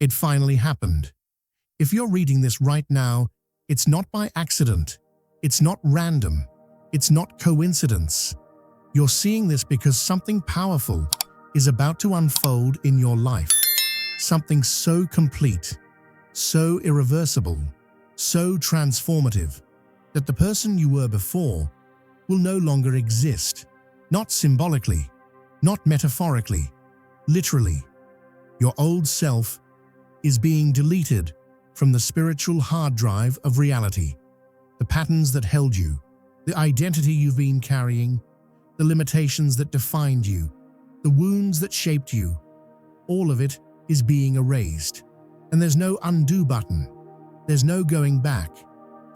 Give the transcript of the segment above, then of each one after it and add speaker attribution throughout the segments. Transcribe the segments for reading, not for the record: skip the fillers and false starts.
Speaker 1: It finally happened. If you're reading this right now, it's not by accident. It's not random. It's not coincidence. You're seeing this because something powerful is about to unfold in your life. Something so complete, so irreversible, so transformative that the person you were before will no longer exist. Not symbolically, not metaphorically, literally. Your old self is being deleted from the spiritual hard drive of reality. The patterns that held you, the identity you've been carrying, the limitations that defined you, the wounds that shaped you, all of it is being erased. And there's no undo button. There's no going back.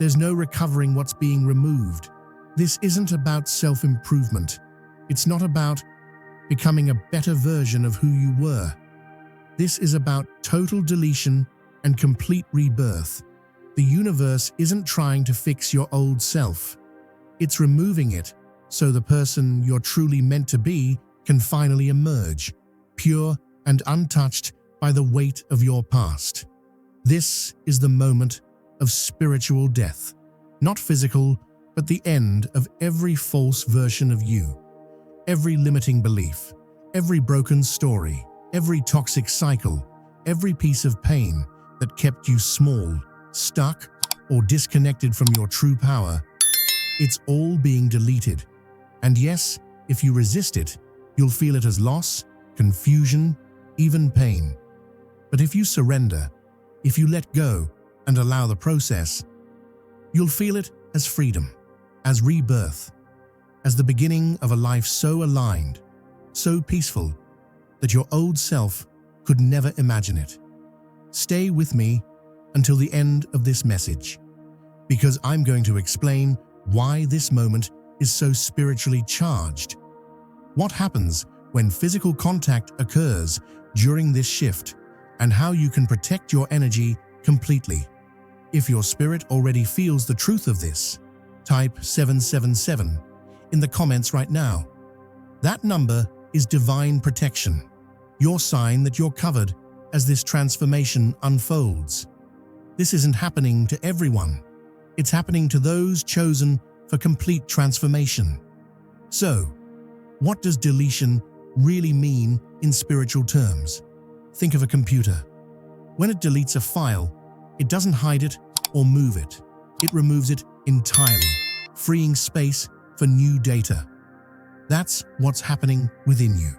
Speaker 1: There's no recovering what's being removed. This isn't about self-improvement. It's not about becoming a better version of who you were. This is about total deletion and complete rebirth. The universe isn't trying to fix your old self. It's removing it so the person you're truly meant to be can finally emerge, pure and untouched by the weight of your past. This is the moment of spiritual death, not physical, but the end of every false version of you, every limiting belief, every broken story, every toxic cycle, every piece of pain that kept you small, stuck, or disconnected from your true power. It's all being deleted. And yes, if you resist it, you'll feel it as loss, confusion, even pain. But if you surrender, if you let go and allow the process, you'll feel it as freedom, as rebirth, as the beginning of a life so aligned, so peaceful, that your old self could never imagine it. Stay with me until the end of this message, because I'm going to explain why this moment is so spiritually charged. What happens when physical contact occurs during this shift, and how you can protect your energy completely. If your spirit already feels the truth of this, type 777 in the comments right now. That number is divine protection, your sign that you're covered as this transformation unfolds. This isn't happening to everyone. It's happening to those chosen for complete transformation. So, what does deletion really mean in spiritual terms? Think of a computer. When it deletes a file, it doesn't hide it or move it. It removes it entirely, freeing space for new data. That's what's happening within you.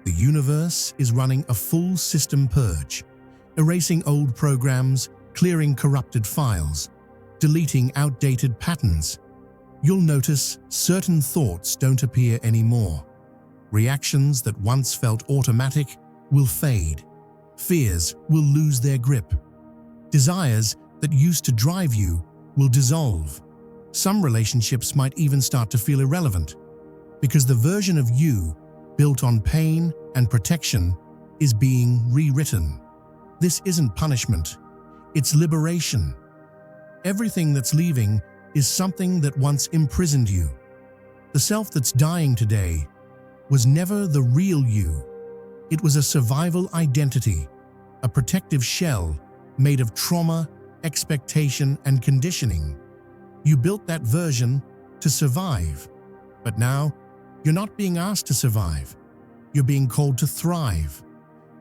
Speaker 1: The universe is running a full system purge, erasing old programs, clearing corrupted files, deleting outdated patterns. You'll notice certain thoughts don't appear anymore. Reactions that once felt automatic will fade. Fears will lose their grip. Desires that used to drive you will dissolve. Some relationships might even start to feel irrelevant, because the version of you built on pain and protection is being rewritten. This isn't punishment, it's liberation. Everything that's leaving is something that once imprisoned you. The self that's dying today was never the real you. It was a survival identity, a protective shell made of trauma, expectation, and conditioning. You built that version to survive, but now you're not being asked to survive. You're being called to thrive,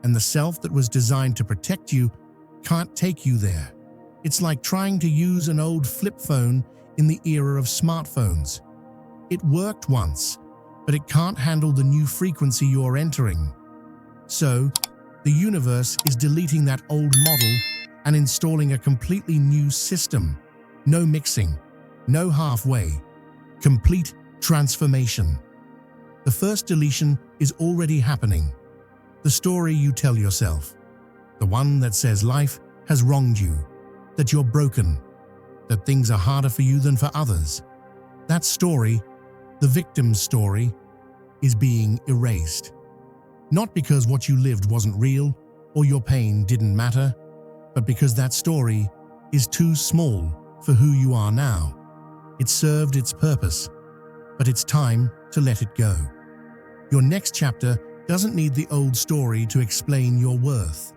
Speaker 1: and the self that was designed to protect you can't take you there. It's like trying to use an old flip phone in the era of smartphones. It worked once, but it can't handle the new frequency you're entering. So, the universe is deleting that old model and installing a completely new system. No mixing, no halfway, complete transformation. The first deletion is already happening. The story you tell yourself, the one that says life has wronged you, that you're broken, that things are harder for you than for others. That story, the victim's story, is being erased. Not because what you lived wasn't real or your pain didn't matter, but because that story is too small for who you are now. It served its purpose, but it's time to let it go. Your next chapter doesn't need the old story to explain your worth.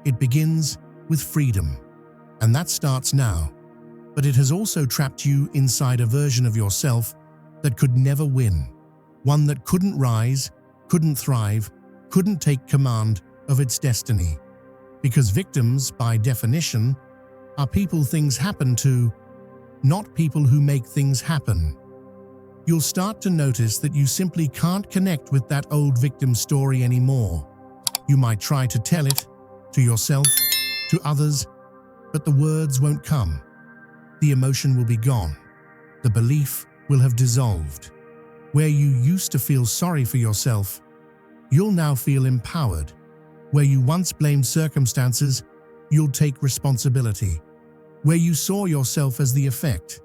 Speaker 1: It begins with freedom, and that starts now. But it has also trapped you inside a version of yourself that could never win, one that couldn't rise, couldn't thrive, couldn't take command of its destiny. Because victims, by definition, are people things happen to, not people who make things happen. You'll start to notice that you simply can't connect with that old victim story anymore. You might try to tell it, to yourself, to others, but the words won't come. The emotion will be gone. The belief will have dissolved. Where you used to feel sorry for yourself, you'll now feel empowered. Where you once blamed circumstances, you'll take responsibility. Where you saw yourself as the effect,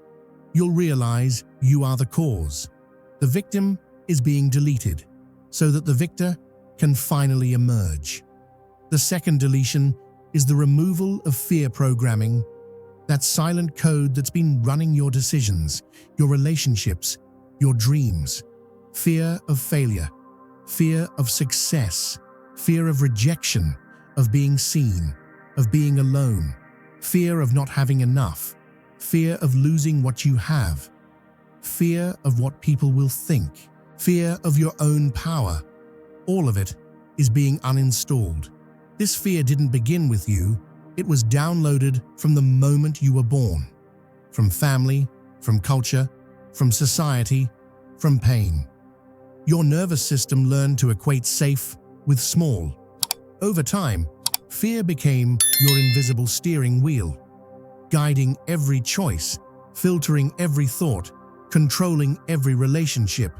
Speaker 1: you'll realize you are the cause. The victim is being deleted so that the victor can finally emerge. The second deletion is the removal of fear programming, that silent code that's been running your decisions, your relationships, your dreams. Fear of failure, fear of success, fear of rejection, of being seen, of being alone, fear of not having enough, fear of losing what you have, fear of what people will think, fear of your own power. All of it is being uninstalled. This fear didn't begin with you. It was downloaded from the moment you were born. From family, from culture, from society, from pain. Your nervous system learned to equate safe with small. Over time, fear became your invisible steering wheel, guiding every choice, filtering every thought, controlling every relationship.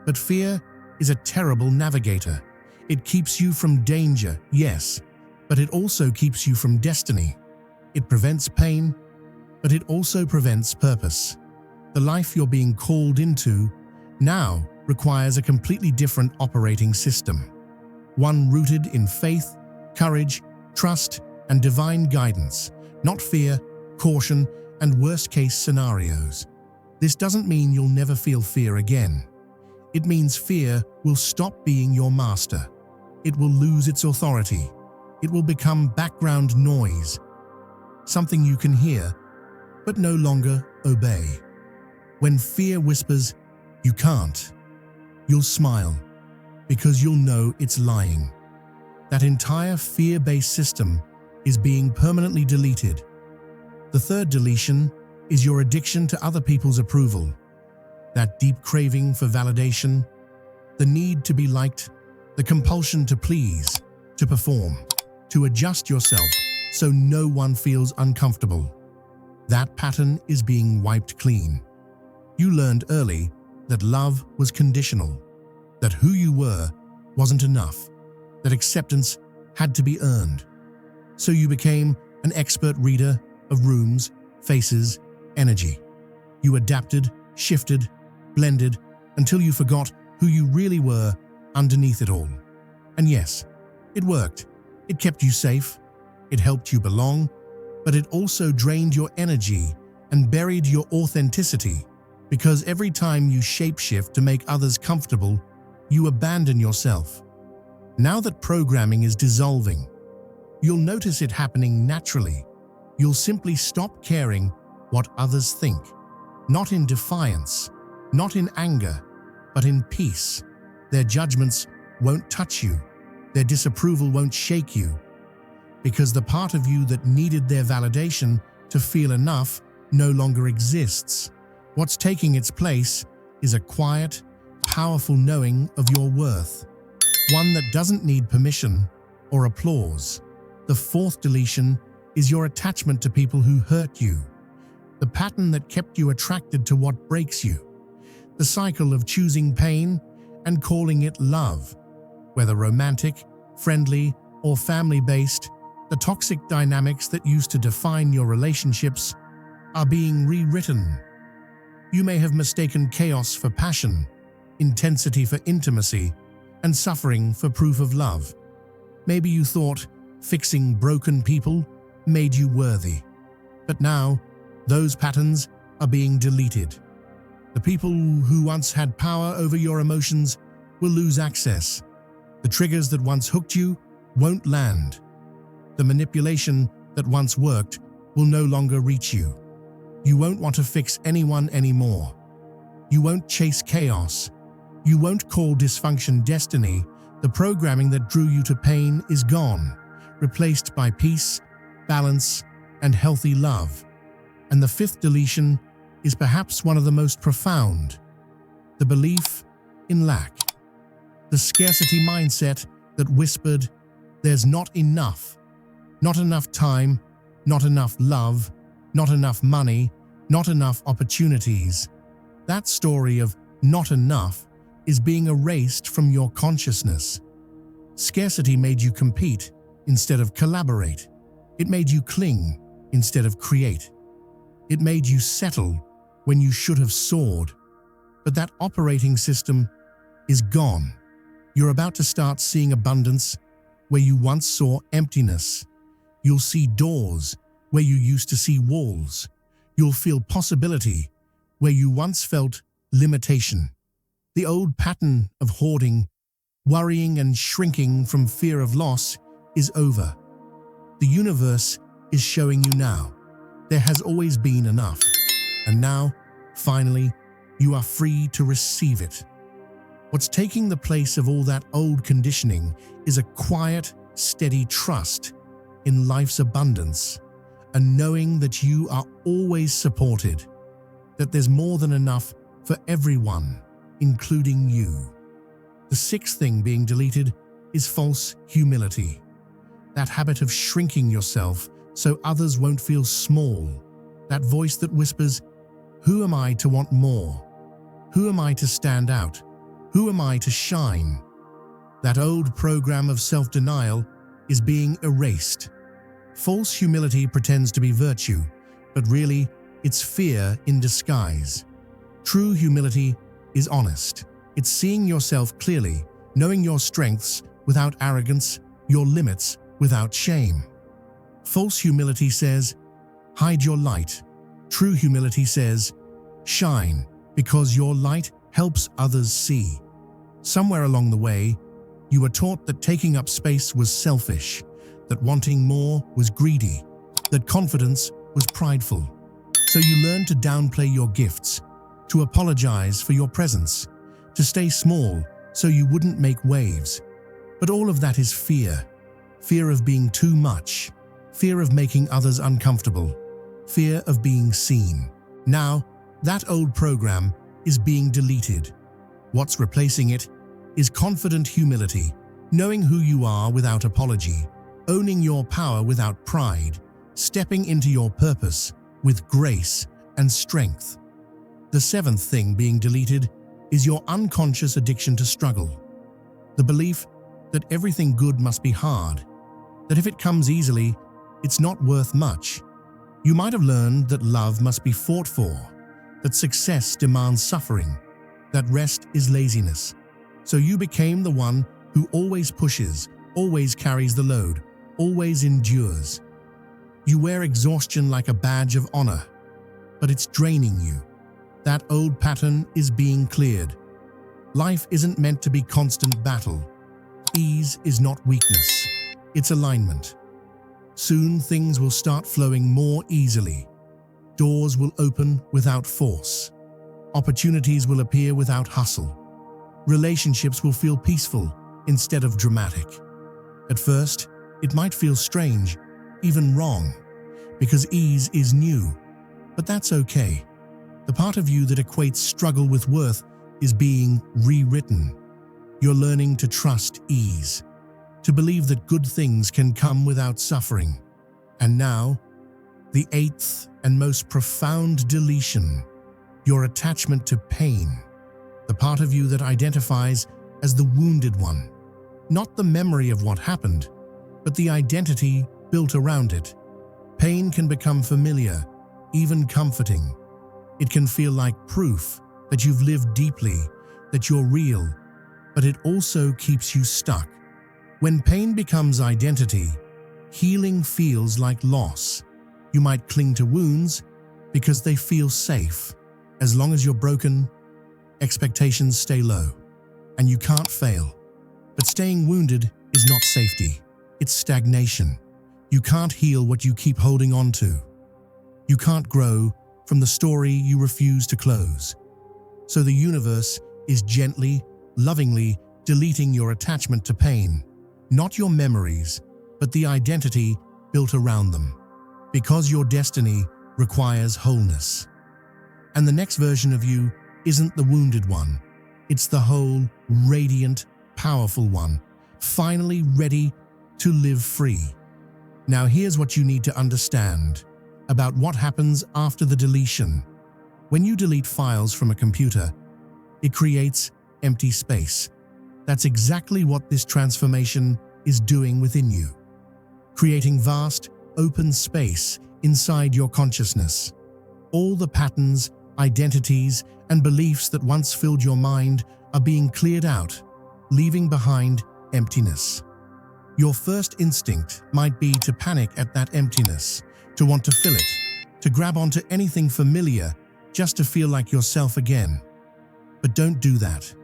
Speaker 1: But fear is a terrible navigator. It keeps you from danger, yes, but it also keeps you from destiny. It prevents pain, but it also prevents purpose. The life you're being called into now requires a completely different operating system. One rooted in faith, courage, trust, and divine guidance, not fear, caution, and worst-case scenarios. This doesn't mean you'll never feel fear again. It means fear will stop being your master. It will lose its authority. It will become background noise, something you can hear, but no longer obey. When fear whispers, "You can't," you'll smile, because you'll know it's lying. That entire fear-based system is being permanently deleted. The third deletion is your addiction to other people's approval. That deep craving for validation, the need to be liked, the compulsion to please, to perform, to adjust yourself so no one feels uncomfortable. That pattern is being wiped clean. You learned early that love was conditional, that who you were wasn't enough, that acceptance had to be earned. So you became an expert reader of rooms, faces, energy. You adapted, shifted, blended, until you forgot who you really were underneath it all. And yes, it worked. It kept you safe, it helped you belong, but it also drained your energy and buried your authenticity, because every time you shapeshift to make others comfortable, you abandon yourself. Now that programming is dissolving, you'll notice it happening naturally. You'll simply stop caring what others think, not in defiance, not in anger, but in peace. Their judgments won't touch you. Their disapproval won't shake you, because the part of you that needed their validation to feel enough no longer exists. What's taking its place is a quiet, powerful knowing of your worth, one that doesn't need permission or applause. The fourth deletion is your attachment to people who hurt you, the pattern that kept you attracted to what breaks you, the cycle of choosing pain and calling it love. Whether romantic, friendly, or family-based, the toxic dynamics that used to define your relationships are being rewritten. You may have mistaken chaos for passion, intensity for intimacy, and suffering for proof of love. Maybe you thought fixing broken people made you worthy. But now, those patterns are being deleted. The people who once had power over your emotions will lose access. The triggers that once hooked you won't land. The manipulation that once worked will no longer reach you. You won't want to fix anyone anymore. You won't chase chaos. You won't call dysfunction destiny. The programming that drew you to pain is gone, replaced by peace, balance, and healthy love. And the fifth deletion is perhaps one of the most profound: the belief in lack. The scarcity mindset that whispered, "There's not enough time, not enough love, not enough money, not enough opportunities." That story of not enough is being erased from your consciousness. Scarcity made you compete instead of collaborate. It made you cling instead of create. It made you settle when you should have soared. But that operating system is gone. You're about to start seeing abundance where you once saw emptiness. You'll see doors where you used to see walls. You'll feel possibility where you once felt limitation. The old pattern of hoarding, worrying, and shrinking from fear of loss is over. The universe is showing you now there has always been enough. And now, finally, you are free to receive it. What's taking the place of all that old conditioning is a quiet, steady trust in life's abundance, and knowing that you are always supported, that there's more than enough for everyone, including you. The sixth thing being deleted is false humility. That habit of shrinking yourself so others won't feel small. That voice that whispers, "Who am I to want more? Who am I to stand out? Who am I to shine?" That old program of self-denial is being erased. False humility pretends to be virtue, but really, it's fear in disguise. True humility is honest. It's seeing yourself clearly, knowing your strengths without arrogance, your limits without shame. False humility says, "Hide your light." True humility says, "Shine, because your light helps others see." Somewhere along the way, you were taught that taking up space was selfish, that wanting more was greedy, that confidence was prideful. So you learned to downplay your gifts, to apologize for your presence, to stay small so you wouldn't make waves. But all of that is fear. Fear of being too much, fear of making others uncomfortable, fear of being seen. Now, that old program is being deleted. What's replacing it is confident humility, knowing who you are without apology, owning your power without pride, stepping into your purpose with grace and strength. The seventh thing being deleted is your unconscious addiction to struggle. The belief that everything good must be hard, that if it comes easily, it's not worth much. You might have learned that love must be fought for, that success demands suffering, that rest is laziness. So you became the one who always pushes, always carries the load, always endures. You wear exhaustion like a badge of honor, but it's draining you. That old pattern is being cleared. Life isn't meant to be constant battle. Ease is not weakness, it's alignment. Soon things will start flowing more easily. Doors will open without force. Opportunities will appear without hustle. Relationships will feel peaceful instead of dramatic. At first, it might feel strange, even wrong, because ease is new. But that's okay. The part of you that equates struggle with worth is being rewritten. You're learning to trust ease, to believe that good things can come without suffering. And now, the eighth and most profound deletion, your attachment to pain, the part of you that identifies as the wounded one. Not the memory of what happened, but the identity built around it. Pain can become familiar, even comforting. It can feel like proof that you've lived deeply, that you're real, but it also keeps you stuck. When pain becomes identity, healing feels like loss. You might cling to wounds because they feel safe. As long as you're broken, expectations stay low, and you can't fail. But staying wounded is not safety, it's stagnation. You can't heal what you keep holding on to. You can't grow from the story you refuse to close. So the universe is gently, lovingly deleting your attachment to pain, not your memories, but the identity built around them. Because your destiny requires wholeness. And the next version of you isn't the wounded one. It's the whole, radiant, powerful one, finally ready to live free. Now here's what you need to understand about what happens after the deletion. When you delete files from a computer, it creates empty space. That's exactly what this transformation is doing within you, creating vast, open space inside your consciousness. All the patterns, identities, and beliefs that once filled your mind are being cleared out, leaving behind emptiness. Your first instinct might be to panic at that emptiness, to want to fill it, to grab onto anything familiar just to feel like yourself again. But don't do that.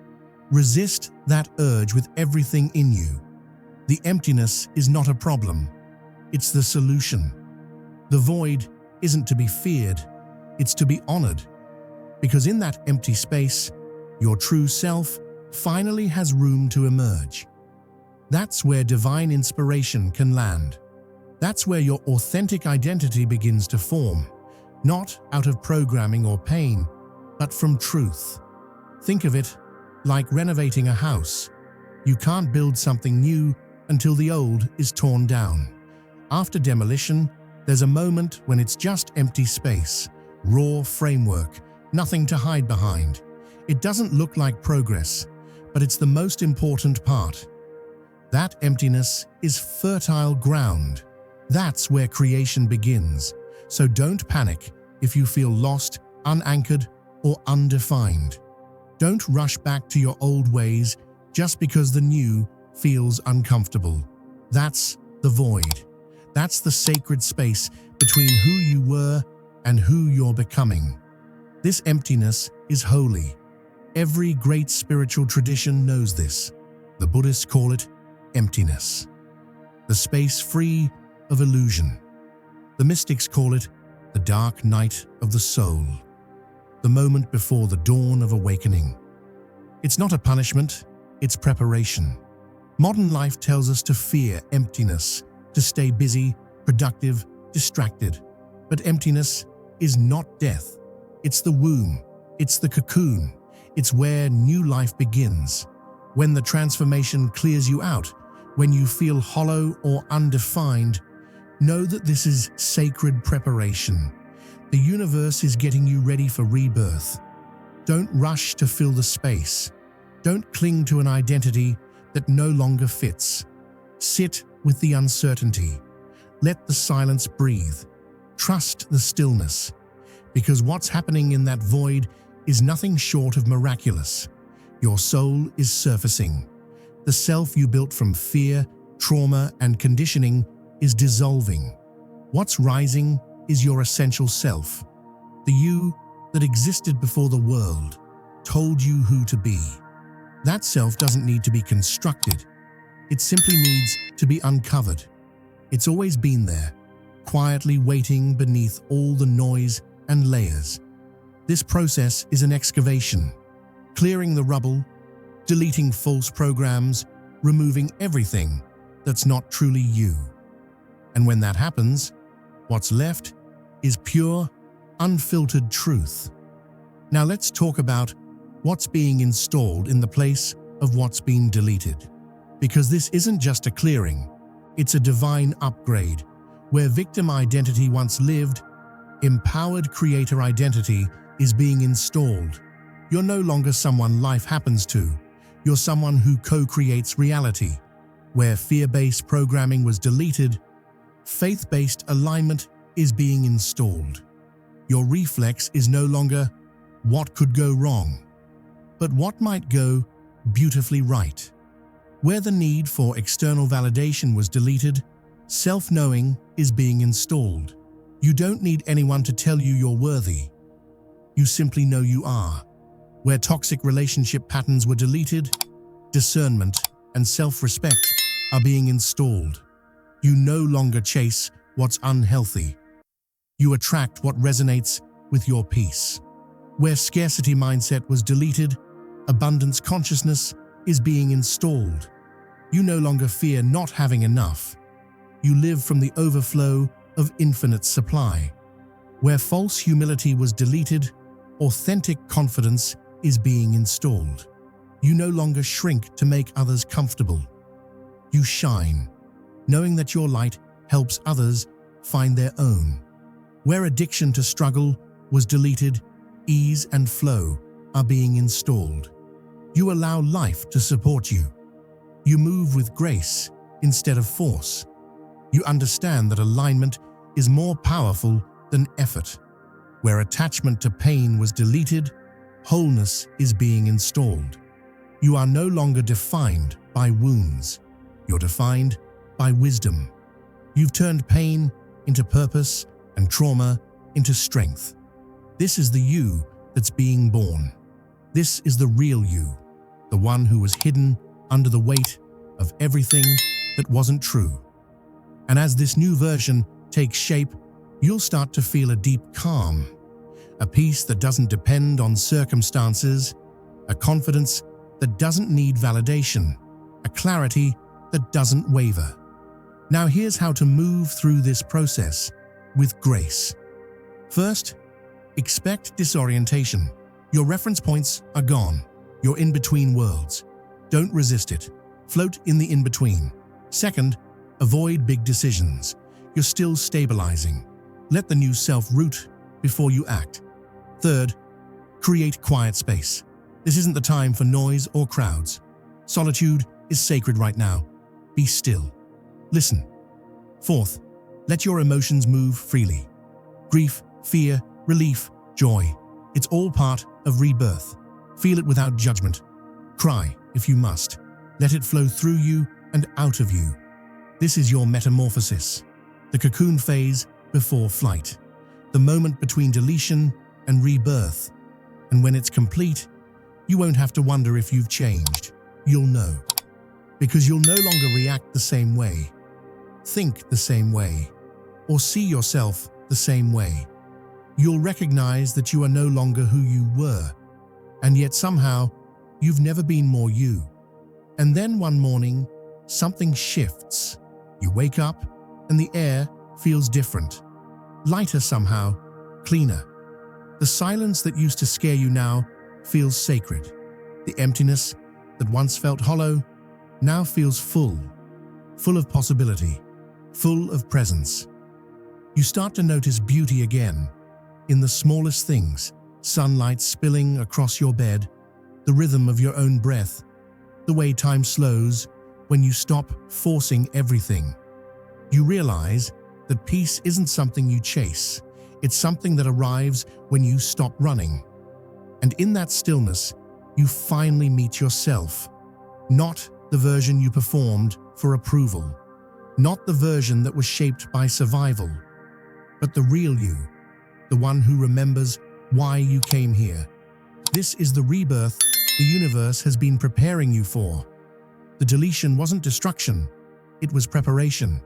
Speaker 1: Resist that urge with everything in you. The emptiness is not a problem. It's the solution. The void isn't to be feared, it's to be honored. Because in that empty space, your true self finally has room to emerge. That's where divine inspiration can land. That's where your authentic identity begins to form, not out of programming or pain, but from truth. Think of it like renovating a house. You can't build something new until the old is torn down. After demolition, there's a moment when it's just empty space, raw framework, nothing to hide behind. It doesn't look like progress, but it's the most important part. That emptiness is fertile ground. That's where creation begins. So don't panic if you feel lost, unanchored, or undefined. Don't rush back to your old ways just because the new feels uncomfortable. That's the void. That's the sacred space between who you were and who you're becoming. This emptiness is holy. Every great spiritual tradition knows this. The Buddhists call it emptiness, the space free of illusion. The mystics call it the dark night of the soul, the moment before the dawn of awakening. It's not a punishment, it's preparation. Modern life tells us to fear emptiness, to stay busy, productive, distracted. But emptiness is not death. It's the womb, it's the cocoon, it's where new life begins. When the transformation clears you out, when you feel hollow or undefined, know that this is sacred preparation. The universe is getting you ready for rebirth. Don't rush to fill the space. Don't cling to an identity that no longer fits. Sit with the uncertainty. Let the silence breathe. Trust the stillness, because what's happening in that void is nothing short of miraculous. Your soul is surfacing. The self you built from fear, trauma, and conditioning is dissolving. What's rising is your essential self, the you that existed before the world told you who to be. That self doesn't need to be constructed. It simply needs to be uncovered. It's always been there, quietly waiting beneath all the noise and layers. This process is an excavation, clearing the rubble, deleting false programs, removing everything that's not truly you. And when that happens, what's left is pure, unfiltered truth. Now let's talk about what's being installed in the place of what's been deleted. Because this isn't just a clearing, it's a divine upgrade. Where victim identity once lived, empowered creator identity is being installed. You're no longer someone life happens to. You're someone who co-creates reality. Where fear-based programming was deleted, faith-based alignment is being installed. Your reflex is no longer what could go wrong, but what might go beautifully right. Where the need for external validation was deleted, self-knowing is being installed. You don't need anyone to tell you you're worthy. You simply know you are. Where toxic relationship patterns were deleted, discernment and self-respect are being installed. You no longer chase what's unhealthy. You attract what resonates with your peace. Where scarcity mindset was deleted, abundance consciousness is being installed. You no longer fear not having enough. You live from the overflow of infinite supply. Where false humility was deleted, authentic confidence is being installed. You no longer shrink to make others comfortable. You shine, knowing that your light helps others find their own. Where addiction to struggle was deleted, ease and flow are being installed. You allow life to support you. You move with grace instead of force. You understand that alignment is more powerful than effort. Where attachment to pain was deleted, wholeness is being installed. You are no longer defined by wounds. You're defined by wisdom. You've turned pain into purpose and trauma into strength. This is the you that's being born. This is the real you, the one who was hidden under the weight of everything that wasn't true. And as this new version takes shape, you'll start to feel a deep calm, a peace that doesn't depend on circumstances, a confidence that doesn't need validation, a clarity that doesn't waver. Now here's how to move through this process with grace. First, expect disorientation. Your reference points are gone. You're in between worlds. Don't resist it. Float in the in-between. Second, avoid big decisions. You're still stabilizing. Let the new self root before you act. Third, create quiet space. This isn't the time for noise or crowds. Solitude is sacred right now. Be still. Listen. Fourth, let your emotions move freely. Grief, fear, relief, joy. It's all part of rebirth. Feel it without judgment. Cry if you must. Let it flow through you and out of you. This is your metamorphosis, the cocoon phase before flight, the moment between deletion and rebirth. And when it's complete, you won't have to wonder if you've changed. You'll know. Because you'll no longer react the same way, think the same way, or see yourself the same way. You'll recognize that you are no longer who you were, and yet somehow you've never been more you. And then one morning, something shifts. You wake up and the air feels different, lighter somehow, cleaner. The silence that used to scare you now feels sacred. The emptiness that once felt hollow now feels full, full of possibility, full of presence. You start to notice beauty again, in the smallest things, sunlight spilling across your bed, the rhythm of your own breath, the way time slows when you stop forcing everything. You realize that peace isn't something you chase, it's something that arrives when you stop running. And in that stillness, you finally meet yourself, not the version you performed for approval, not the version that was shaped by survival, but the real you, the one who remembers why you came here. This is the rebirth the universe has been preparing you for. The deletion wasn't destruction, it was preparation.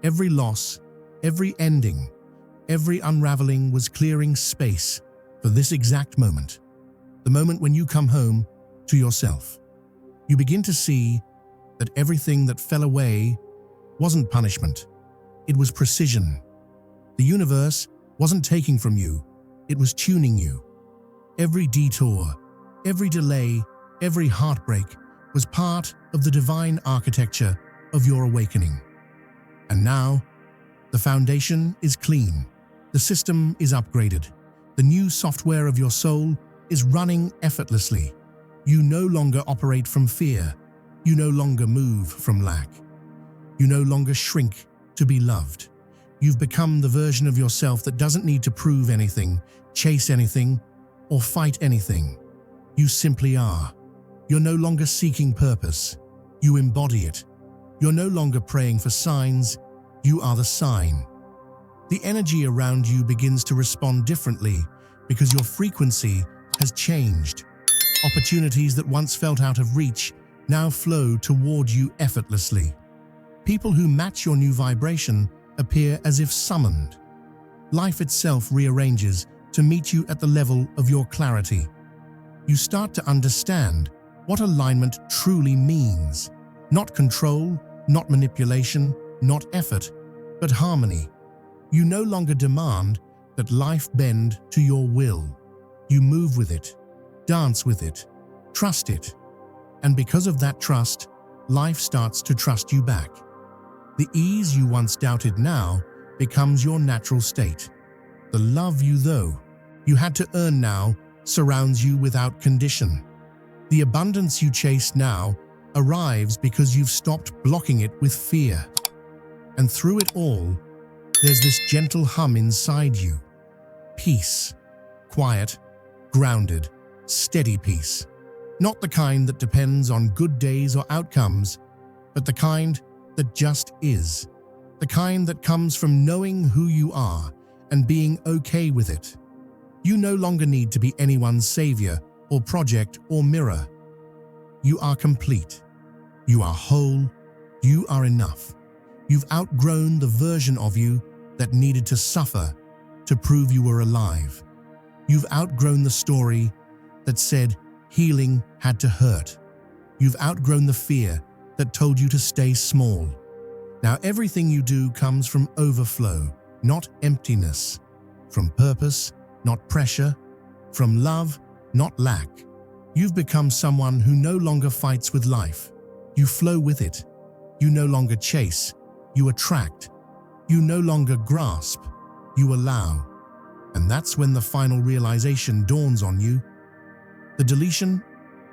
Speaker 1: Every loss, every ending, every unraveling was clearing space for this exact moment. The moment when you come home to yourself. You begin to see that everything that fell away wasn't punishment, it was precision. The universe wasn't taking from you, it was tuning you. Every detour, every delay, every heartbreak was part of the divine architecture of your awakening. And now, the foundation is clean, the system is upgraded, the new software of your soul is running effortlessly. You no longer operate from fear, you no longer move from lack. You no longer shrink to be loved. You've become the version of yourself that doesn't need to prove anything, chase anything, or fight anything. You simply are. You're no longer seeking purpose. You embody it. You're no longer praying for signs. You are the sign. The energy around you begins to respond differently because your frequency has changed. Opportunities that once felt out of reach now flow toward you effortlessly. People who match your new vibration appear as if summoned. Life itself rearranges to meet you at the level of your clarity. You start to understand what alignment truly means. Not control, not manipulation, not effort, but harmony. You no longer demand that life bend to your will. You move with it, dance with it, trust it. And because of that trust, life starts to trust you back. The ease you once doubted now becomes your natural state. The love you had to earn now surrounds you without condition. The abundance you chase now arrives because you've stopped blocking it with fear. And through it all, there's this gentle hum inside you. Peace. Quiet, grounded, steady peace. Not the kind that depends on good days or outcomes, but the kind that just is. The kind that comes from knowing who you are and being okay with it. You no longer need to be anyone's savior or project or mirror. You are complete. You are whole. You are enough. You've outgrown the version of you that needed to suffer to prove you were alive. You've outgrown the story that said healing had to hurt. You've outgrown the fear that told you to stay small. Now everything you do comes from overflow, not emptiness. From purpose, not pressure. From love, not lack. You've become someone who no longer fights with life. You flow with it. You no longer chase. You attract. You no longer grasp. You allow. And that's when the final realization dawns on you. The deletion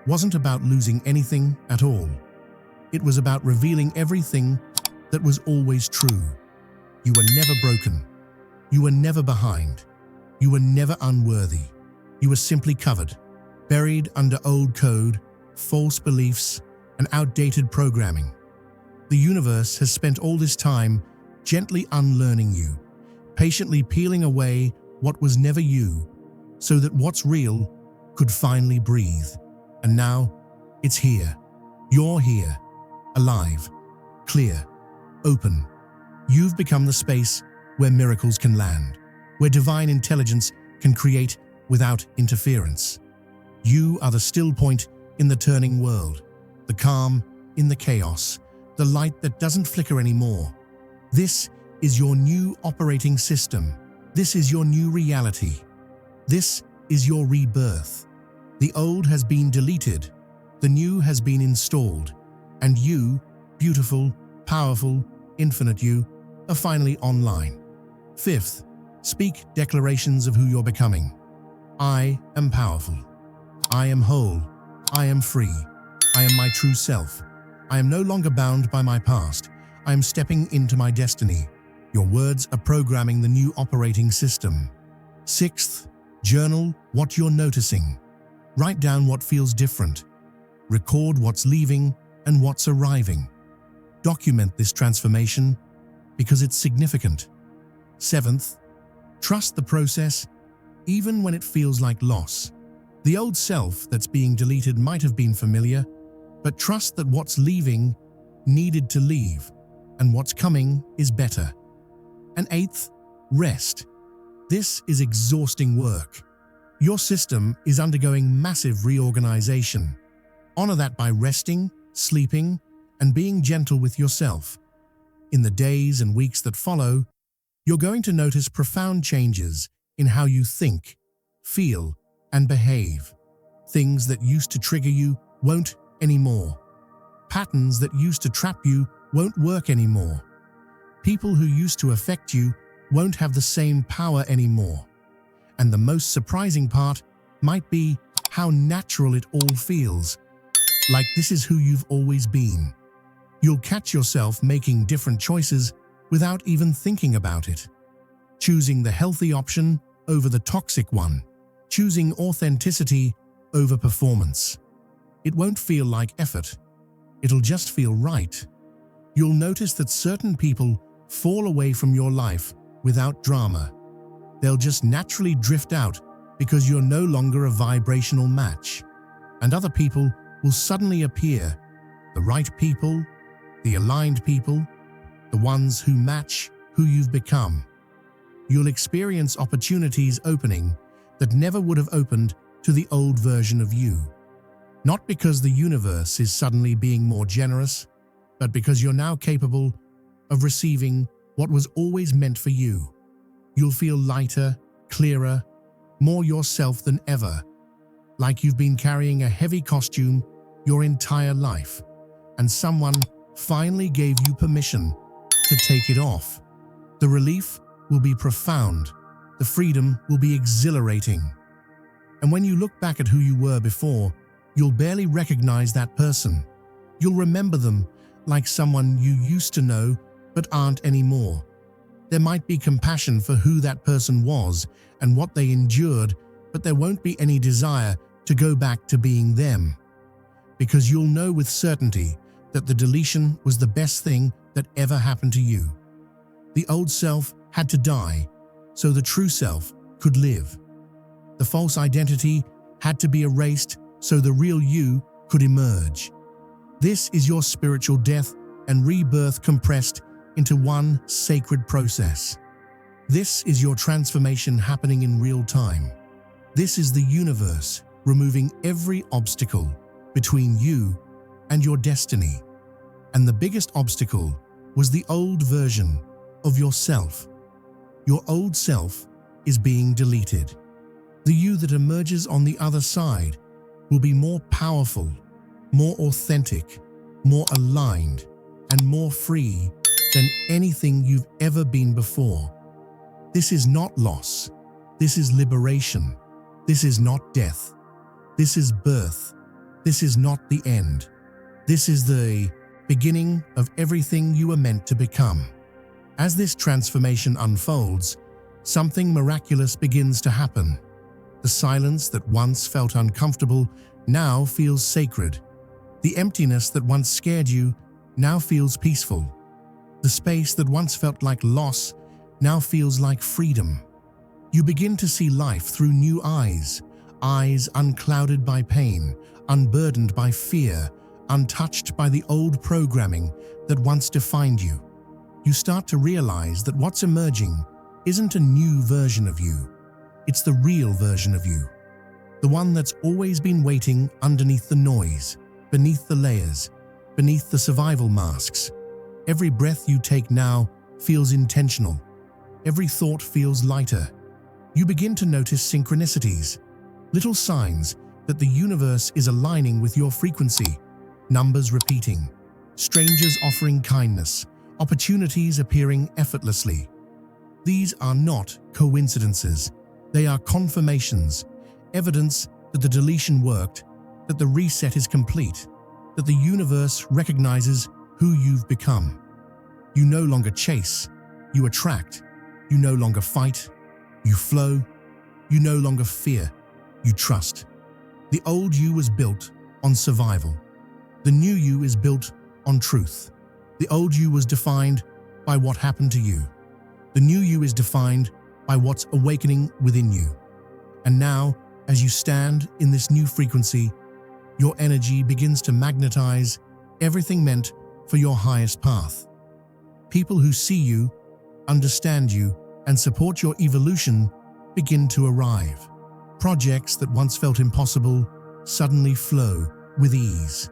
Speaker 1: wasn't about losing anything at all. It was about revealing everything that was always true. You were never broken. You were never behind. You were never unworthy. You were simply covered, buried under old code, false beliefs, and outdated programming. The universe has spent all this time gently unlearning you, patiently peeling away what was never you, so that what's real could finally breathe. And now, it's here. You're here, alive, clear, open. You've become the space where miracles can land, where divine intelligence can create without interference. You are the still point in the turning world, the calm in the chaos, the light that doesn't flicker anymore. This is your new operating system. This is your new reality. This is your rebirth. The old has been deleted, the new has been installed, and you, beautiful, powerful, infinite you, are finally online. Fifth, speak declarations of who you're becoming. I am powerful. I am whole. I am free. I am my true self. I am no longer bound by my past. I am stepping into my destiny. Your words are programming the new operating system. Sixth, journal what you're noticing. Write down what feels different. Record what's leaving and what's arriving. Document this transformation because it's significant. Seventh, trust the process even when it feels like loss. The old self that's being deleted might have been familiar, but trust that what's leaving needed to leave and what's coming is better. And eighth, rest. This is exhausting work. Your system is undergoing massive reorganization. Honor that by resting, sleeping, and being gentle with yourself. In the days and weeks that follow, you're going to notice profound changes in how you think, feel, and behave. Things that used to trigger you won't anymore. Patterns that used to trap you won't work anymore. People who used to affect you won't have the same power anymore. And the most surprising part might be how natural it all feels, like this is who you've always been. You'll catch yourself making different choices without even thinking about it. Choosing the healthy option over the toxic one. Choosing authenticity over performance. It won't feel like effort. It'll just feel right. You'll notice that certain people fall away from your life without drama. They'll just naturally drift out because you're no longer a vibrational match. And other people will suddenly appear. The right people, the aligned people, the ones who match who you've become. You'll experience opportunities opening that never would have opened to the old version of you. Not because the universe is suddenly being more generous, but because you're now capable of receiving what was always meant for you. You'll feel lighter, clearer, more yourself than ever, like you've been carrying a heavy costume your entire life, and someone finally gave you permission to take it off. The relief will be profound. The freedom will be exhilarating. And when you look back at who you were before, you'll barely recognize that person. You'll remember them like someone you used to know but aren't anymore. There might be compassion for who that person was and what they endured, but there won't be any desire to go back to being them. Because you'll know with certainty that the deletion was the best thing that ever happened to you. The old self had to die so the true self could live. The false identity had to be erased so the real you could emerge. This is your spiritual death and rebirth compressed into one sacred process. This is your transformation happening in real time. This is the universe removing every obstacle between you and your destiny. And the biggest obstacle was the old version of yourself. Your old self is being deleted. The you that emerges on the other side will be more powerful, more authentic, more aligned, and more free than anything you've ever been before. This is not loss. This is liberation. This is not death. This is birth. This is not the end. This is the beginning of everything you were meant to become. As this transformation unfolds, something miraculous begins to happen. The silence that once felt uncomfortable now feels sacred. The emptiness that once scared you now feels peaceful. The space that once felt like loss now feels like freedom. You begin to see life through new eyes, eyes unclouded by pain, unburdened by fear, untouched by the old programming that once defined you. You start to realize that what's emerging isn't a new version of you. It's the real version of you. The one that's always been waiting underneath the noise, beneath the layers, beneath the survival masks. Every breath you take now feels intentional. Every thought feels lighter. You begin to notice synchronicities, little signs that the universe is aligning with your frequency, numbers repeating, strangers offering kindness, opportunities appearing effortlessly. These are not coincidences. They are confirmations, evidence that the deletion worked, that the reset is complete, that the universe recognizes who you've become. You no longer chase, you attract. You no longer fight, you flow. You no longer fear, you trust. The old you was built on survival. The new you is built on truth. The old you was defined by what happened to you. The new you is defined by what's awakening within you. And now, as you stand in this new frequency, your energy begins to magnetize everything meant for your highest path. People who see you, understand you, and support your evolution begin to arrive. Projects that once felt impossible suddenly flow with ease.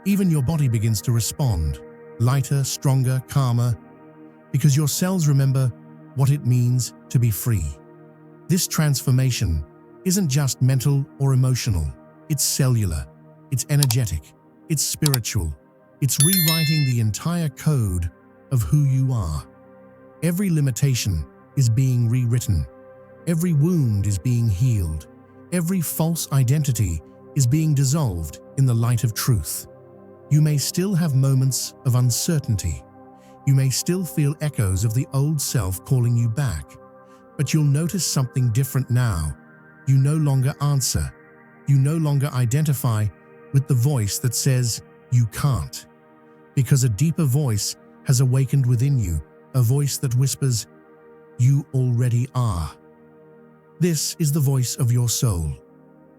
Speaker 1: Even your body begins to respond, lighter, stronger, calmer, because your cells remember what it means to be free. This transformation isn't just mental or emotional. It's cellular, it's energetic, it's spiritual. It's rewriting the entire code of who you are. Every limitation is being rewritten. Every wound is being healed. Every false identity is being dissolved in the light of truth. You may still have moments of uncertainty. You may still feel echoes of the old self calling you back, but you'll notice something different now. You no longer answer. You no longer identify with the voice that says you can't, because a deeper voice has awakened within you, a voice that whispers, "You already are." This is the voice of your soul,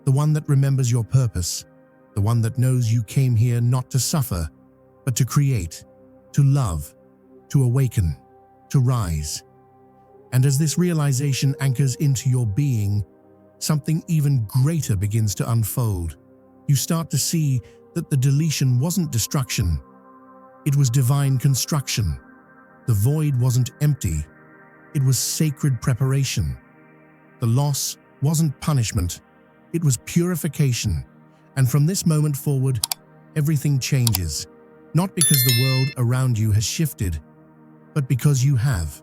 Speaker 1: the one that remembers your purpose, the one that knows you came here not to suffer, but to create, to love, to awaken, to rise. And as this realization anchors into your being, something even greater begins to unfold. You start to see that the deletion wasn't destruction. It was divine construction. The void wasn't empty. It was sacred preparation. The loss wasn't punishment. It was purification. And from this moment forward, everything changes. Not because the world around you has shifted, but because you have.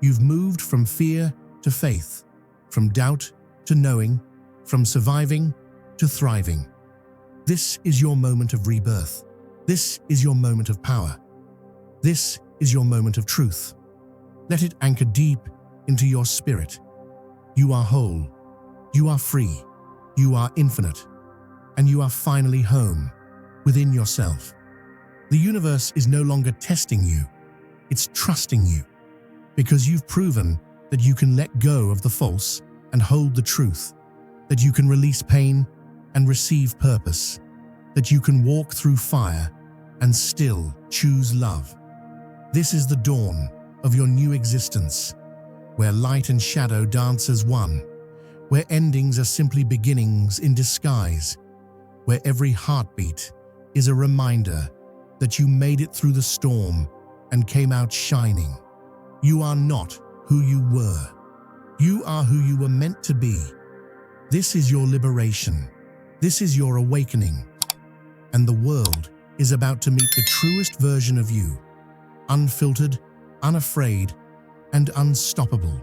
Speaker 1: You've moved from fear to faith, from doubt to knowing, from surviving to thriving. This is your moment of rebirth. This is your moment of power. This is your moment of truth. Let it anchor deep into your spirit. You are whole. You are free. You are infinite. And you are finally home within yourself. The universe is no longer testing you. It's trusting you, because you've proven that you can let go of the false and hold the truth, that you can release pain and receive purpose, that you can walk through fire and still choose love. This is the dawn of your new existence, where light and shadow dance as one, where endings are simply beginnings in disguise, where every heartbeat is a reminder that you made it through the storm and came out shining. You are not who you were. You are who you were meant to be. This is your liberation. This is your awakening. And the world is about to meet the truest version of you, unfiltered, unafraid, and unstoppable.